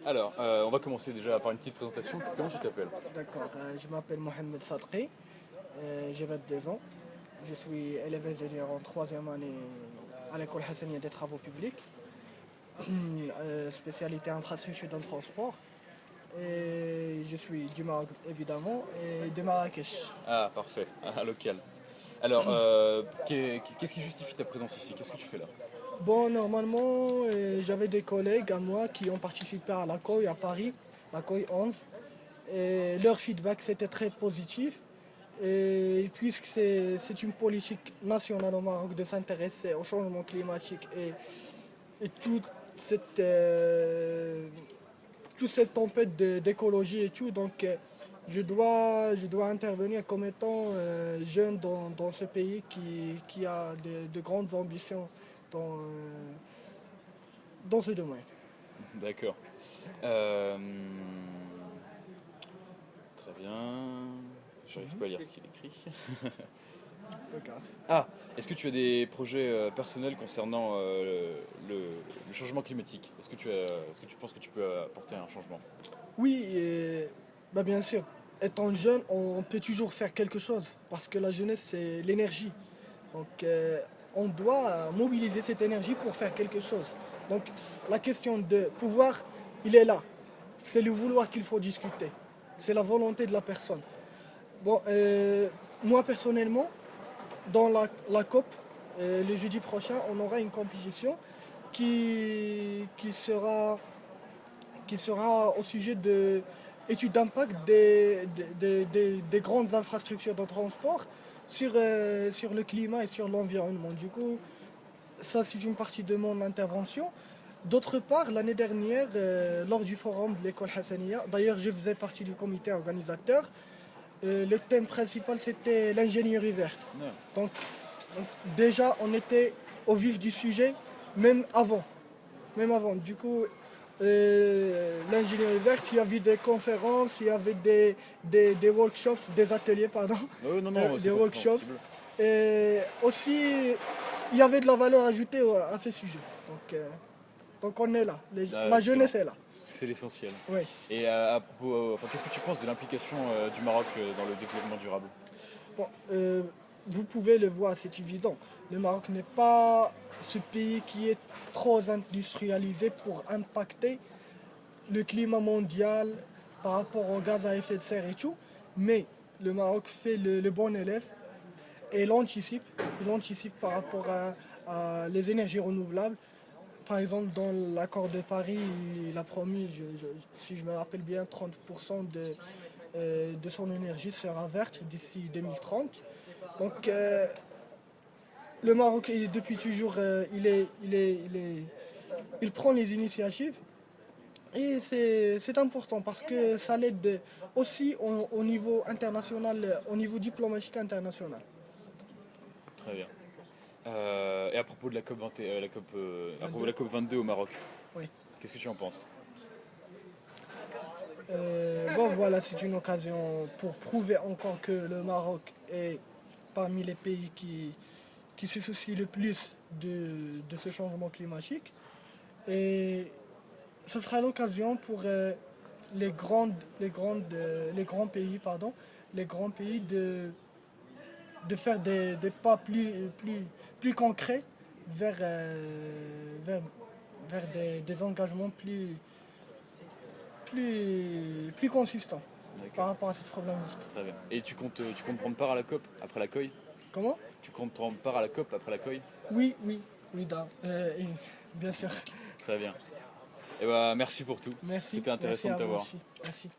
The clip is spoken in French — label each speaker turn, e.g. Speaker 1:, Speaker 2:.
Speaker 1: Alors, on va commencer déjà par une petite présentation. Comment tu t'appelles?
Speaker 2: D'accord, je m'appelle Mohamed Sadri, j'ai 22 ans. Je suis élève ingénieur en troisième année à l'école Hassania des travaux publics, spécialité infrastructure dans le transport. Et je suis du Maroc évidemment et de Marrakech.
Speaker 1: Ah, parfait, un local. Alors, qu'est-ce qui justifie ta présence ici? Qu'est-ce que tu fais là?
Speaker 2: Bon, normalement, j'avais des collègues à moi qui ont participé à la COI à Paris, la COI 11, et leur feedback c'était très positif. Et puisque c'est une politique nationale au Maroc de s'intéresser au changement climatique et toute cette tempête d'écologie et tout, donc je dois intervenir comme étant jeune dans ce pays qui a de grandes ambitions dans ce domaine.
Speaker 1: D'accord. Euh, Très bien. J'arrive pas à lire ce qu'il écrit.
Speaker 2: Pas grave.
Speaker 1: Ah, est-ce que tu as des projets personnels concernant le changement climatique? Est-ce que tu penses que tu peux apporter un changement?
Speaker 2: Oui, bah bien sûr, étant jeune, on peut toujours faire quelque chose parce que la jeunesse, c'est l'énergie. Donc, on doit mobiliser cette énergie pour faire quelque chose. Donc, la question de pouvoir, il est là. C'est le vouloir qu'il faut discuter. C'est la volonté de la personne. Bon, moi personnellement, dans la COP, le jeudi prochain, on aura une compétition qui sera au sujet de études d'impact des grandes infrastructures de transport sur le climat et sur l'environnement. Du coup, ça c'est une partie de mon intervention. D'autre part, l'année dernière, lors du forum de l'école Hassania, d'ailleurs je faisais partie du comité organisateur, le thème principal c'était l'ingénierie verte.
Speaker 1: Non.
Speaker 2: Donc, donc, déjà on était au vif du sujet, même avant. Même avant. Du coup, l'ingénierie verte, il y avait des conférences, il y avait des workshops, des ateliers, pardon,
Speaker 1: Non, non,
Speaker 2: des
Speaker 1: c'est
Speaker 2: workshops.
Speaker 1: compréhensible.
Speaker 2: Et aussi, il y avait de la valeur ajoutée à ce sujet. Donc on est là.
Speaker 1: Ah,
Speaker 2: La
Speaker 1: excellent.
Speaker 2: jeunesse est là.
Speaker 1: C'est l'essentiel.
Speaker 2: Oui.
Speaker 1: Et à propos, enfin, qu'est-ce que tu penses de l'implication du Maroc dans le développement durable?
Speaker 2: Bon, vous pouvez le voir, c'est évident. Le Maroc n'est pas ce pays qui est trop industrialisé pour impacter le climat mondial par rapport aux gaz à effet de serre et tout. Mais le Maroc fait le bon élève et l'anticipe. Il anticipe par rapport à les énergies renouvelables. Par exemple, dans l'accord de Paris, il a promis, si je me rappelle bien, 30% de son énergie sera verte d'ici 2030. Donc, le Maroc, depuis toujours, il prend les initiatives et c'est important parce que ça l'aide aussi au niveau international, au niveau diplomatique international.
Speaker 1: Très bien. Et à propos de la COP 20, à propos de la COP 22 au Maroc,
Speaker 2: Oui.
Speaker 1: qu'est-ce que tu en penses?
Speaker 2: Bon, voilà, c'est une occasion pour prouver encore que le Maroc est parmi les pays qui se soucient le plus de ce changement climatique. Et ce sera l'occasion pour les grands pays, pardon, les grands pays de faire des pas plus concrets vers, vers des engagements plus consistants par
Speaker 1: D'accord,
Speaker 2: rapport à cette problématique.
Speaker 1: très bien. Et tu comptes prendre part à la COP après la COI?
Speaker 2: Comment?
Speaker 1: Tu comptes prendre part à la COP après la COI?
Speaker 2: Oui, oui, oui, bien sûr.
Speaker 1: Très bien. Et bah merci pour tout.
Speaker 2: Merci,
Speaker 1: C'était
Speaker 2: merci
Speaker 1: intéressant de
Speaker 2: à vous
Speaker 1: t'avoir.
Speaker 2: aussi. Merci.